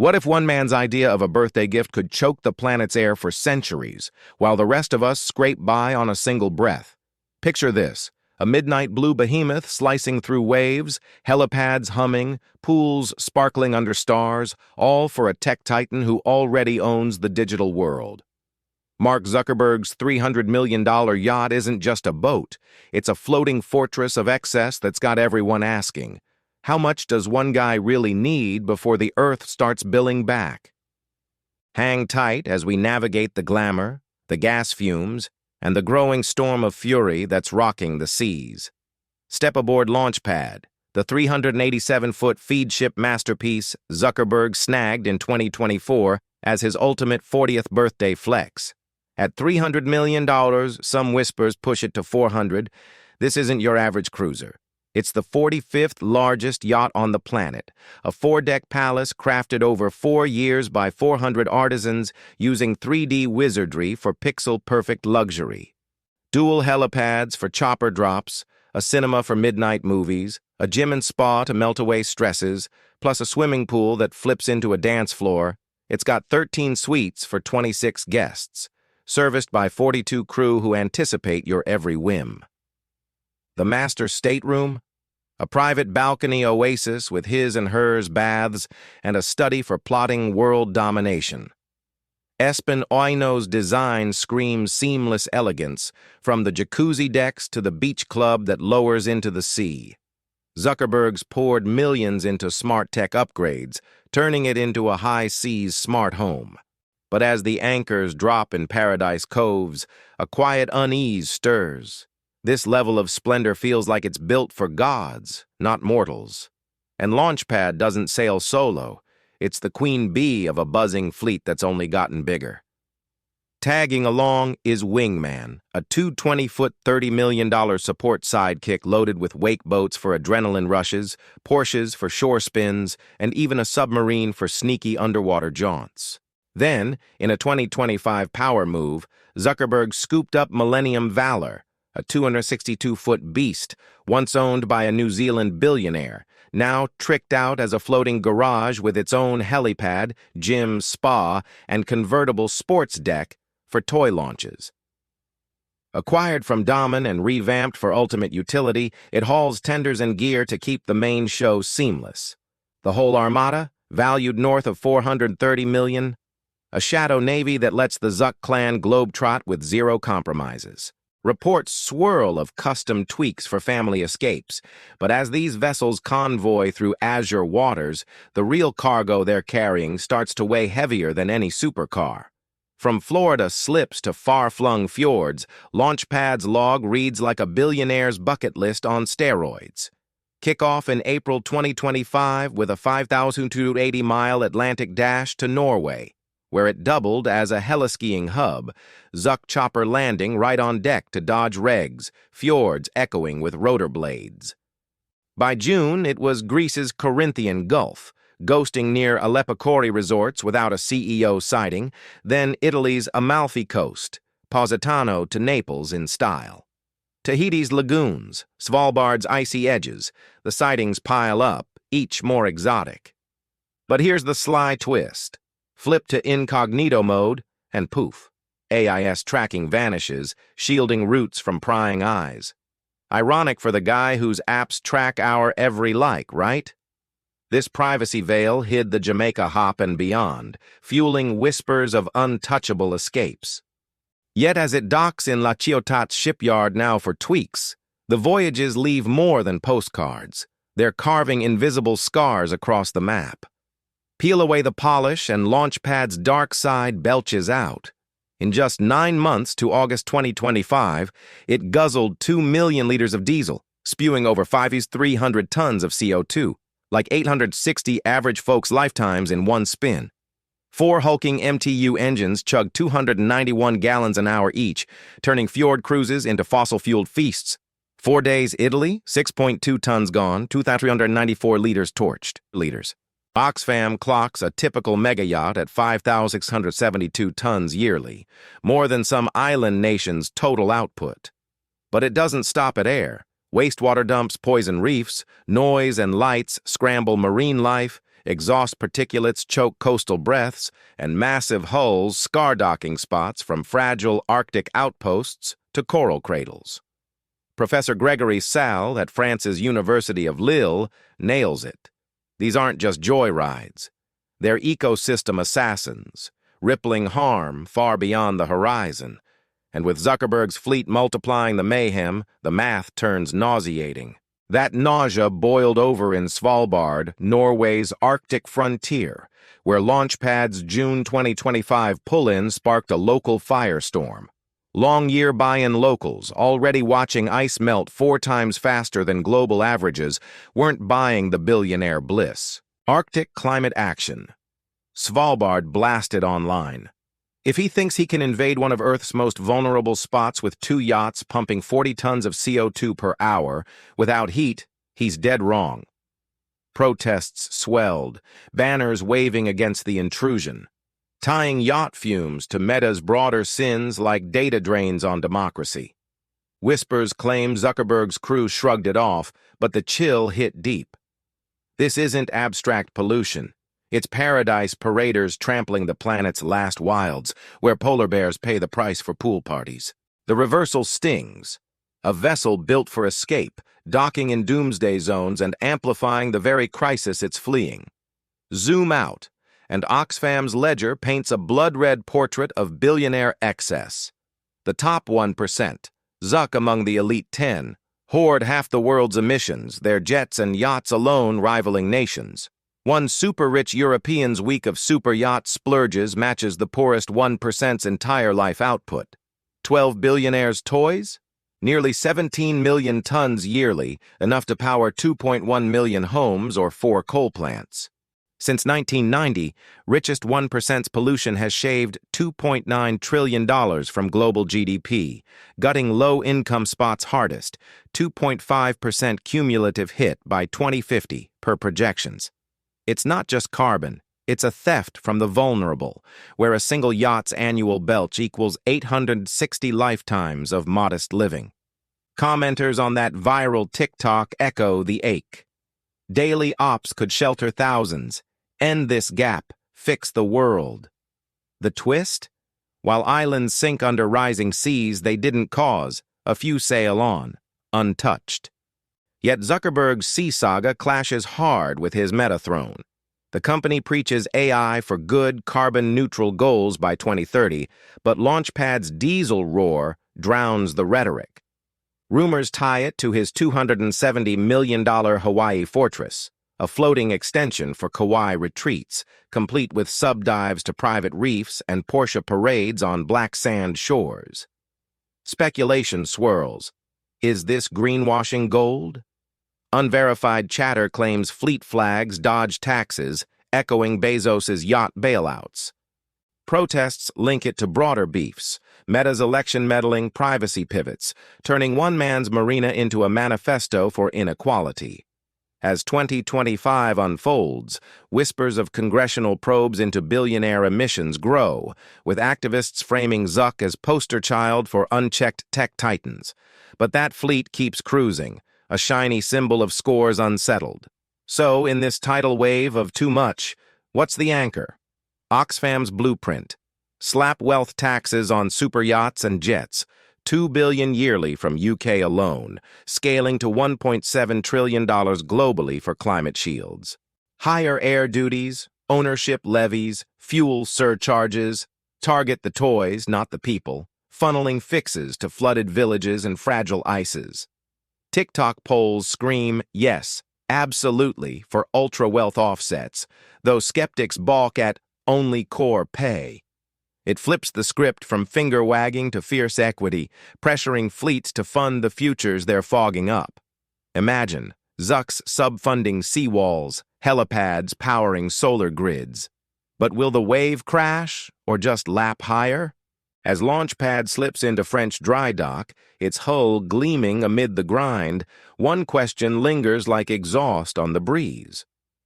What if one man's idea of a birthday gift could choke the planet's air for centuries, while the rest of us scrape by on a single breath? Picture this: a midnight blue behemoth slicing through waves, helipads humming, pools sparkling under stars, all for a tech titan who already owns the digital world. Mark Zuckerberg's $300 million yacht isn't just a boat. It's a floating fortress of excess that's got everyone asking, how much does one guy really need before the Earth starts billing back? Hang tight as we navigate the glamour, the gas fumes, and the growing storm of fury that's rocking the seas. Step aboard Launchpad, the 387-foot feedship masterpiece Zuckerberg snagged in 2024 as his ultimate 40th birthday flex. At $300 million, some whispers push it to $400. This isn't your average cruiser. It's the 45th largest yacht on the planet, a 4-deck palace crafted over 4 years by 400 artisans using 3D wizardry for pixel-perfect luxury. Dual helipads for chopper drops, a cinema for midnight movies, a gym and spa to melt away stresses, plus a swimming pool that flips into a dance floor. It's got 13 suites for 26 guests, serviced by 42 crew who anticipate your every whim. The master stateroom, a private balcony oasis with his and hers baths and a study for plotting world domination. Espen Oino's design screams seamless elegance, from the jacuzzi decks to the beach club that lowers into the sea. Zuckerberg's poured millions into smart tech upgrades, turning it into a high seas smart home. But as the anchors drop in paradise coves, a quiet unease stirs. This level of splendor feels like it's built for gods, not mortals. And Launchpad doesn't sail solo. It's the queen bee of a buzzing fleet that's only gotten bigger. Tagging along is Wingman, a 220-foot, $30 million support sidekick loaded with wake boats for adrenaline rushes, Porsches for shore spins, and even a submarine for sneaky underwater jaunts. Then, in a 2025 power move, Zuckerberg scooped up Millennium Valor, a 262-foot beast, once owned by a New Zealand billionaire, now tricked out as a floating garage with its own helipad, gym, spa, and convertible sports deck for toy launches. Acquired from Damen and revamped for ultimate utility, it hauls tenders and gear to keep the main show seamless. The whole armada, valued north of $430 million, a shadow navy that lets the Zuck clan globetrot with zero compromises. Reports swirl of custom tweaks for family escapes, but as these vessels convoy through azure waters, the real cargo they're carrying starts to weigh heavier than any supercar. From Florida slips to far-flung fjords, Launchpad's log reads like a billionaire's bucket list on steroids. Kick off in April 2025 with a 5,280-mile Atlantic dash to Norway, where it doubled as a heliskiing hub, Zuck chopper landing right on deck to dodge regs, fjords echoing with rotor blades. By June, it was Greece's Corinthian Gulf, ghosting near Aleppo resorts without a CEO sighting, then Italy's Amalfi Coast, Positano to Naples in style. Tahiti's lagoons, Svalbard's icy edges, the sightings pile up, each more exotic. But here's the sly twist. Flip to incognito mode, and poof, AIS tracking vanishes, shielding routes from prying eyes. Ironic for the guy whose apps track our every like, right? This privacy veil hid the Jamaica hop and beyond, fueling whispers of untouchable escapes. Yet as it docks in La Ciotat's shipyard now for tweaks, the voyages leave more than postcards. They're carving invisible scars across the map. Peel away the polish and Launchpad's dark side belches out. In just 9 months to August 2025, it guzzled 2 million liters of diesel, spewing over 5,300 tons of CO2, like 860 average folks' lifetimes in one spin. 4 hulking MTU engines chugged 291 gallons an hour each, turning fjord cruises into fossil-fueled feasts. 4 days Italy, 6.2 tons gone, 2,394 liters torched. Oxfam clocks a typical mega yacht at 5,672 tons yearly, more than some island nation's total output. But it doesn't stop at air. Wastewater dumps poison reefs, noise and lights scramble marine life, Exhaust particulates choke coastal breaths, and massive hulls scar docking spots from fragile Arctic outposts to coral cradles. Professor Gregory Sal at France's University of Lille nails it. These aren't just joyrides. They're ecosystem assassins, rippling harm far beyond the horizon. And with Zuckerberg's fleet multiplying the mayhem, the math turns nauseating. That nausea boiled over in Svalbard, Norway's Arctic frontier, where Launchpad's June 2025 pull-in sparked a local firestorm. Long-year buy-in locals, already watching ice melt 4 times faster than global averages, weren't buying the billionaire bliss. Arctic climate action. Svalbard blasted online. If he thinks he can invade one of Earth's most vulnerable spots with 2 yachts pumping 40 tons of CO2 per hour without heat, he's dead wrong. Protests swelled, banners waving against the intrusion, tying yacht fumes to Meta's broader sins like data drains on democracy. Whispers claim Zuckerberg's crew shrugged it off, but the chill hit deep. This isn't abstract pollution. It's paradise paraders trampling the planet's last wilds, where polar bears pay the price for pool parties. The reversal stings. A vessel built for escape, docking in doomsday zones and amplifying the very crisis it's fleeing. Zoom out, and Oxfam's ledger paints a blood-red portrait of billionaire excess. The top 1%, Zuck among the elite 10, hoard half the world's emissions, their jets and yachts alone rivaling nations. One super-rich European's week of super yacht splurges matches the poorest 1%'s entire life output. 12 billionaires' toys? Nearly 17 million tons yearly, enough to power 2.1 million homes or 4 coal plants. Since 1990, richest 1%'s pollution has shaved $2.9 trillion from global GDP, gutting low-income spots hardest, 2.5% cumulative hit by 2050 per projections. It's not just carbon, it's a theft from the vulnerable, where a single yacht's annual belch equals 860 lifetimes of modest living. Commenters on that viral TikTok echo the ache. Daily ops could shelter thousands, end this gap, fix the world. The twist? While islands sink under rising seas they didn't cause, a few sail on, untouched. Yet Zuckerberg's sea saga clashes hard with his Meta throne. The company preaches AI for good, carbon-neutral goals by 2030, but Launchpad's diesel roar drowns the rhetoric. Rumors tie it to his $270 million Hawaii fortress, a floating extension for Kauai retreats, complete with subdives to private reefs and Porsche parades on black sand shores. Speculation swirls. Is this greenwashing gold? Unverified chatter claims fleet flags dodge taxes, echoing Bezos's yacht bailouts. Protests link it to broader beefs, Meta's election meddling privacy pivots, turning one man's marina into a manifesto for inequality. As 2025 unfolds, whispers of congressional probes into billionaire emissions grow, with activists framing Zuck as poster child for unchecked tech titans. But that fleet keeps cruising, a shiny symbol of scores unsettled. So, in this tidal wave of too much, what's the anchor? Oxfam's blueprint. Slap wealth taxes on super yachts and jets, $2 billion yearly from UK alone, scaling to $1.7 trillion globally for climate shields. Higher air duties, ownership levies, fuel surcharges, target the toys, not the people, funneling fixes to flooded villages and fragile ices. TikTok polls scream, yes, absolutely, for ultra-wealth offsets, though skeptics balk at only core pay. It flips the script from finger-wagging to fierce equity, pressuring fleets to fund the futures they're fogging up. Imagine Zuck's sub-funding seawalls, helipads powering solar grids. But will the wave crash, or just lap higher? As Launchpad slips into French dry dock, its hull gleaming amid the grind, one question lingers like exhaust on the breeze.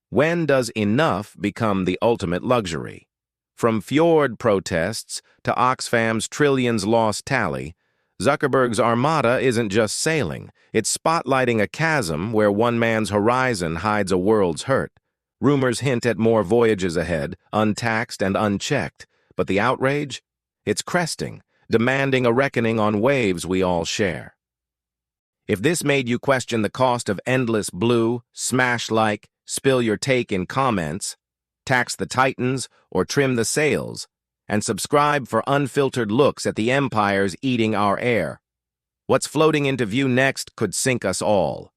When does enough become the ultimate luxury? From fjord protests to Oxfam's trillions lost tally, Zuckerberg's armada isn't just sailing, it's spotlighting a chasm where one man's horizon hides a world's hurt. Rumors hint at more voyages ahead, untaxed and unchecked, but the outrage? It's cresting, demanding a reckoning on waves we all share. If this made you question the cost of endless blue, smash like, spill your take in comments, tax the titans, or trim the sails, and subscribe for unfiltered looks at the empires eating our air. What's floating into view next could sink us all.